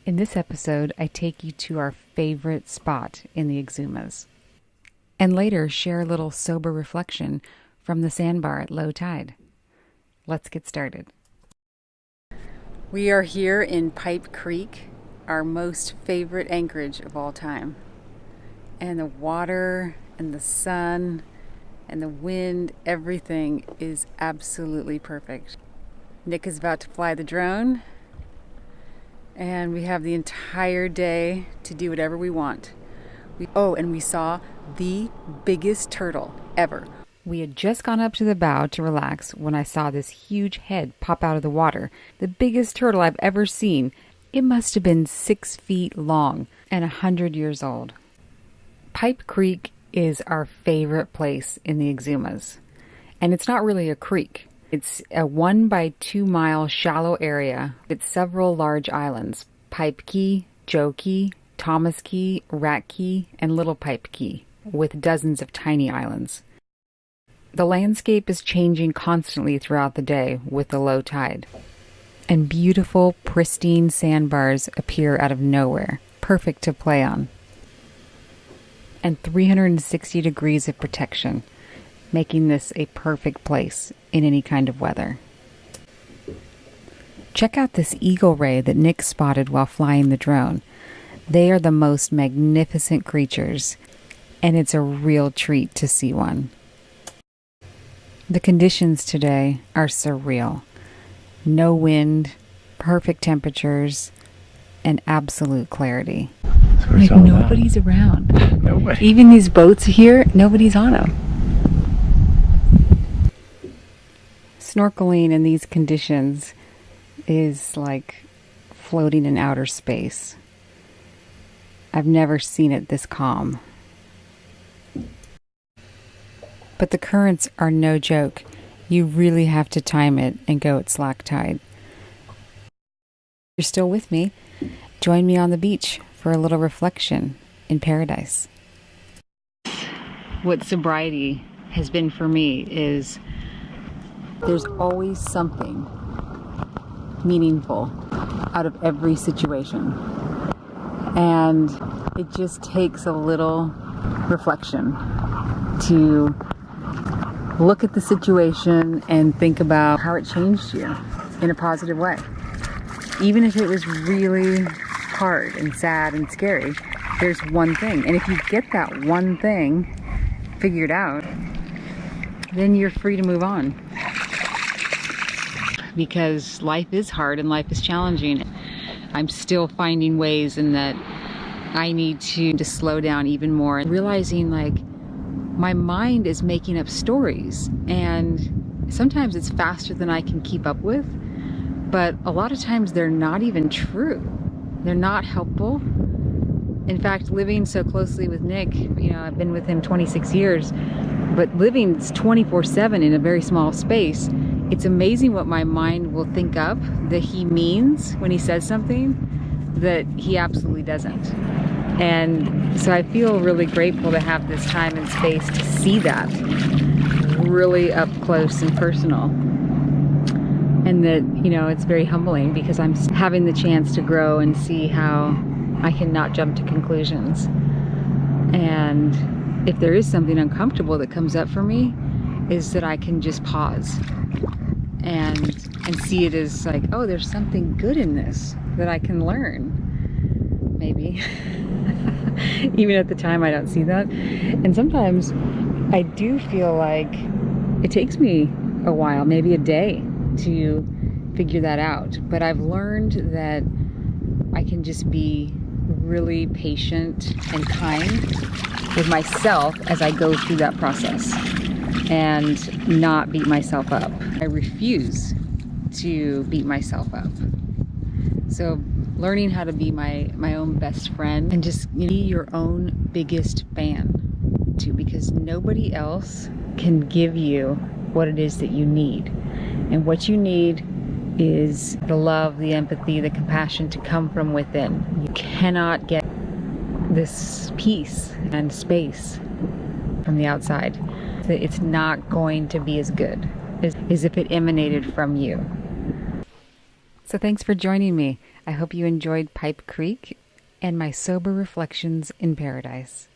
In this episode, I take you to our favorite spot in the Exumas, and later share a little sober reflection from the sandbar at low tide. Let's get started. We are here in Pipe Creek, our most favorite anchorage of all time. And the water and the sun and the wind, everything is absolutely perfect. Nick is about to fly the drone, and we have the entire day to do whatever we want. And we saw the biggest turtle ever. We had just gone up to the bow to relax when I saw this huge head pop out of the water. The biggest turtle I've ever seen. It must have been 6 feet long and 100 years old. Pipe Creek is our favorite place in the Exumas. And it's not really a creek. It's a 1 by 2 mile shallow area with several large islands. Pipe Key, Joe Key, Thomas Key, Rat Key, and Little Pipe Key, with dozens of tiny islands. The landscape is changing constantly throughout the day with the low tide. And beautiful, pristine sandbars appear out of nowhere, perfect to play on. And 360 degrees of protection, making this a perfect place in any kind of weather. Check out this eagle ray that Nick spotted while flying the drone. They are the most magnificent creatures, and it's a real treat to see one. The conditions today are surreal. No wind, perfect temperatures, and absolute clarity. Like nobody's around. Nobody. Even these boats here, nobody's on them. Snorkeling in these conditions is like floating in outer space. I've never seen it this calm. But the currents are no joke. You really have to time it and go at slack tide. If you're still with me, join me on the beach for a little reflection in paradise. What sobriety has been for me is there's always something meaningful out of every situation. And it just takes a little reflection to look at the situation and think about how it changed you in a positive way. Even if it was really hard and sad and scary, there's one thing. And if you get that one thing figured out, then you're free to move on. Because life is hard and life is challenging. I'm still finding ways in that I need to slow down even more and realizing like my mind is making up stories, and sometimes it's faster than I can keep up with, but a lot of times they're not even true. They're not helpful. In fact, living so closely with Nick, I've been with him 26 years, but living 24/7 in a very small space, it's amazing what my mind will think up that he means when he says something that he absolutely doesn't. And so I feel really grateful to have this time and space to see that really up close and personal. And that, it's very humbling because I'm having the chance to grow and see how I can not jump to conclusions. And if there is something uncomfortable that comes up for me, is that I can just pause and see it as like, oh, there's something good in this that I can learn, maybe. Even at the time I don't see that. And sometimes I do feel like it takes me a while, maybe a day, to figure that out. But I've learned that I can just be really patient and kind with myself as I go through that process and not beat myself up. I refuse to beat myself up. So learning how to be my own best friend and just be your own biggest fan too, because nobody else can give you what it is that you need. And what you need is the love, the empathy, the compassion to come from within. You cannot get this peace and space from the outside. It's not going to be as good as if it emanated from you. So thanks for joining me. I hope you enjoyed Pipe Creek and my sober reflections in paradise.